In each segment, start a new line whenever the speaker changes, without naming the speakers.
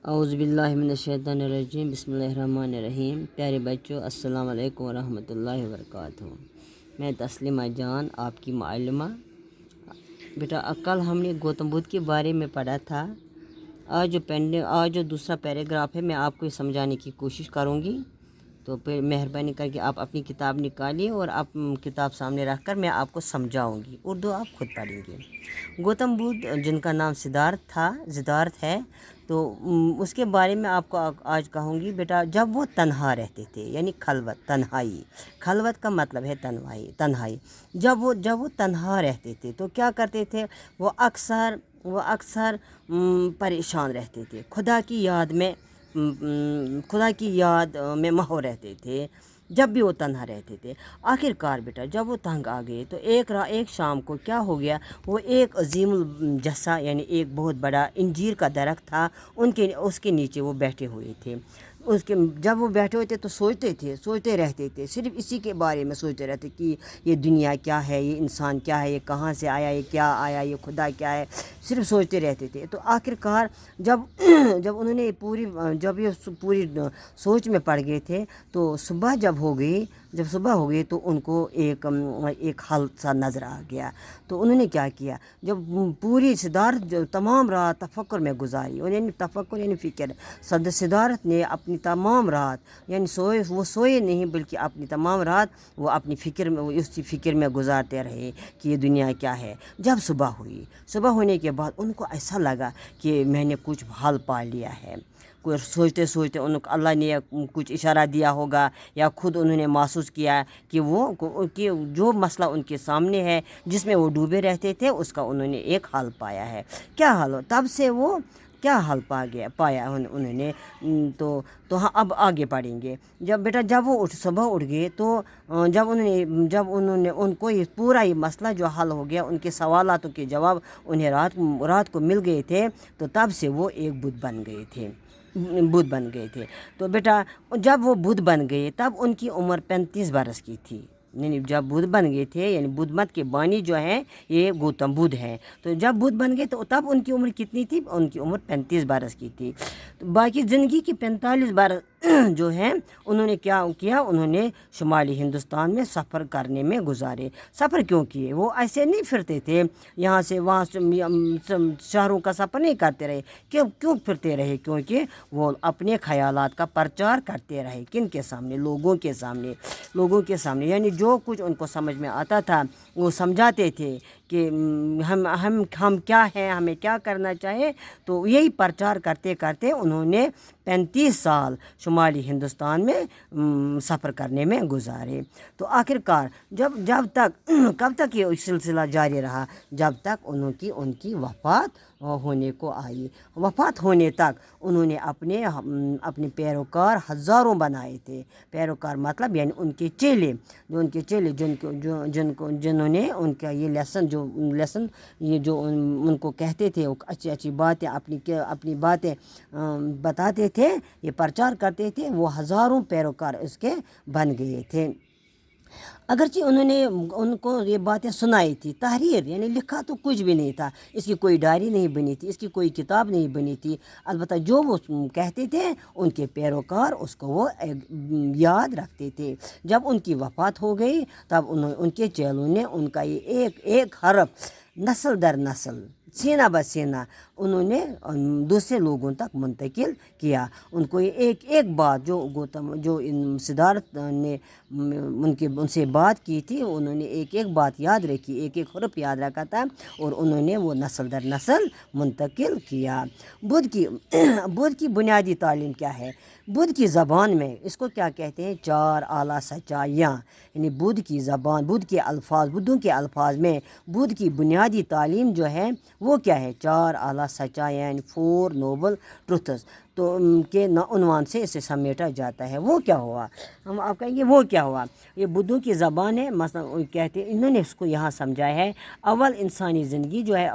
اعوذ باللہ من الشیطان الرجیم، بسم اللہ الرحمن الرحیم۔ پیارے بچوں، السلام علیکم ورحمۃ اللہ وبرکاتہ۔ میں تسلیمہ جان، آپ کی معلمہ۔ بیٹا کل ہم نے گوتم بدھ کے بارے میں پڑھا تھا۔ آج جو دوسرا پیراگراف ہے، میں آپ کو یہ سمجھانے کی کوشش کروں گی، تو پھر مہربانی کر کے آپ اپنی کتاب نکالیے اور آپ کتاب سامنے رکھ کر میں آپ کو سمجھاؤں گی۔ اردو آپ خود پڑھیں گے۔ گوتم بدھ، جن کا نام سدھارتھ ہے، تو اس کے بارے میں آپ کو آج کہوں گی۔ بیٹا جب وہ تنہا رہتے تھے، یعنی خلوت کا مطلب ہے تنہائی۔ جب وہ تنہا رہتے تھے تو کیا کرتے تھے؟ وہ اکثر پریشان رہتے تھے، خدا کی یاد میں مہو رہتے تھے جب بھی وہ تنہا رہتے تھے۔ آخر کار بیٹا جب وہ تنگ آ گئے تو ایک شام کو کیا ہو گیا؟ وہ ایک عظیم الجثہ، یعنی ایک بہت بڑا انجیر کا درخت تھا، اس کے نیچے وہ بیٹھے ہوئے تھے۔ جب وہ بیٹھے ہوئے تھے تو سوچتے رہتے تھے، صرف اسی کے بارے میں سوچتے رہتے کہ یہ دنیا کیا ہے، یہ انسان کیا ہے، یہ کہاں سے آیا، یہ کیا آیا، یہ خدا کیا ہے، صرف سوچتے رہتے تھے۔ تو آخر کار جب انہوں نے یہ پوری سوچ میں پڑ گئے تھے، تو جب صبح ہو گئی تو ان کو ایک حل سا نظر آ گیا۔ تو انہوں نے کیا کیا؟ جب پوری سدھارتھ تمام رات تفکر میں گزاری، یعنی فکر، سدھارتھ نے اپنی تمام رات، یعنی وہ سوئے نہیں، بلکہ اپنی تمام رات وہ اپنی اسی فکر میں گزارتے رہے کہ یہ دنیا کیا ہے۔ جب صبح ہونے کے بعد ان کو ایسا لگا کہ میں نے کچھ حل پا لیا ہے۔ سوچتے ان کو اللہ نے کچھ اشارہ دیا ہوگا، یا خود انہوں نے محسوس کیا کہ جو مسئلہ ان کے سامنے ہے، جس میں وہ ڈوبے رہتے تھے، اس کا انہوں نے ایک حل پایا ہے۔ کیا حل ہو؟ تب سے وہ کیا حل پایا انہوں نے؟ تو اب آگے پڑھیں گے۔ جب وہ صبح اٹھ گئے تو جب انہوں نے ان کو یہ پورا مسئلہ جو حل ہو گیا، ان کے سوالاتوں کے جواب انہیں رات کو مل گئے تھے، تو تب سے وہ ایک بدھ بن گئے تھے۔ تو بیٹا جب وہ بدھ بن گئے تب ان کی عمر 35 برس کی تھی۔ یعنی جب بدھ بن گئے تھے، یعنی بدھ مت کے بانی جو ہیں یہ گوتم بدھ ہیں، تو جب بدھ بن گئے تو تب ان کی عمر کتنی تھی؟ ان کی عمر 35 برس کی تھی۔ تو باقی زندگی کی 45 برس جو ہیں انہوں نے کیا کیا؟ انہوں نے شمالی ہندوستان میں سفر کرنے میں گزارے۔ سفر کیوں کیے؟ وہ ایسے نہیں پھرتے تھے، یہاں سے وہاں شہروں کا سفر نہیں کرتے رہے۔ کیوں پھرتے رہے؟ کیونکہ وہ اپنے خیالات کا پرچار کرتے رہے۔ کن کے سامنے؟ لوگوں کے سامنے، یعنی جو کچھ ان کو سمجھ میں آتا تھا وہ سمجھاتے تھے کہ ہم کیا ہیں، ہمیں کیا کرنا چاہیے۔ تو یہی پرچار کرتے کرتے انہوں نے 35 سال شمالی ہندوستان میں سفر کرنے میں گزارے۔ تو آخر کار کب تک یہ سلسلہ جاری رہا؟ جب تک ان کی وفات ہونے کو آئی۔ وفات ہونے تک انہوں نے اپنے پیروکار ہزاروں بنائے تھے۔ پیروکار مطلب یعنی ان کے چیلے جنہوں نے ان کا یہ لیسن یہ جو ان کو کہتے تھے، وہ اچھی باتیں اپنی باتیں بتاتے تھے، یہ پرچار کرتے تھے، وہ ہزاروں پیروکار اس کے بن گئے تھے۔ اگرچہ انہوں نے ان کو یہ باتیں سنائی تھی، تحریر یعنی لکھا تو کچھ بھی نہیں تھا، اس کی کوئی ڈائری نہیں بنی تھی، اس کی کوئی کتاب نہیں بنی تھی، البتہ جو وہ کہتے تھے ان کے پیروکار اس کو وہ یاد رکھتے تھے۔ جب ان کی وفات ہو گئی تب ان کے چیلوں نے ان کا یہ ایک حرف نسل در نسل، سینہ بہ سینہ انہوں نے دوسرے لوگوں تک منتقل کیا۔ ان کو ایک بات جو سدھارتھ نے ان سے بات کی تھی، انہوں نے ایک بات یاد رکھی، ایک حرف یاد رکھا تھا، اور انہوں نے وہ نسل در نسل منتقل کیا۔ بدھ کی بنیادی تعلیم کیا ہے؟ بدھ کی زبان میں اس کو کیا کہتے ہیں؟ 4 اعلیٰ سچائیاں، یعنی بدھوں کے الفاظ میں بدھ کی بنیادی تعلیم جو ہے وہ کیا ہے؟ 4 اعلیٰ سچائیاں، یعنی 4 نوبل ٹروتھس تو کے عنوان سے اسے سمیٹا جاتا ہے۔ وہ کیا ہوا؟ ہم آپ کہیں گے وہ کیا ہوا؟ یہ بدھوں کی زبان ہے، مثلا کہتے ہیں، انہوں نے اس کو یہاں سمجھایا ہے، اول انسانی زندگی جو ہے،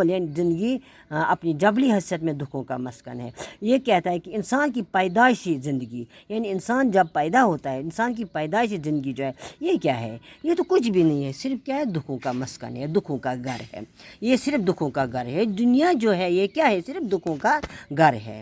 یعنی زندگی اپنی جبلی حیثیت میں دکھوں کا مسکن ہے۔ یہ کہتا ہے کہ انسان کی پیدائشی زندگی، یعنی انسان جب پیدا ہوتا ہے، انسان کی پیدائشی زندگی جو ہے یہ کیا ہے؟ یہ تو کچھ بھی نہیں ہے، صرف کیا ہے؟ دکھوں کا مسکن ہے، دکھوں کا گھر ہے۔ یہ صرف دکھوں کا گھر ہے۔ دنیا جو ہے یہ کیا ہے؟ صرف دکھوں کا گھر ہے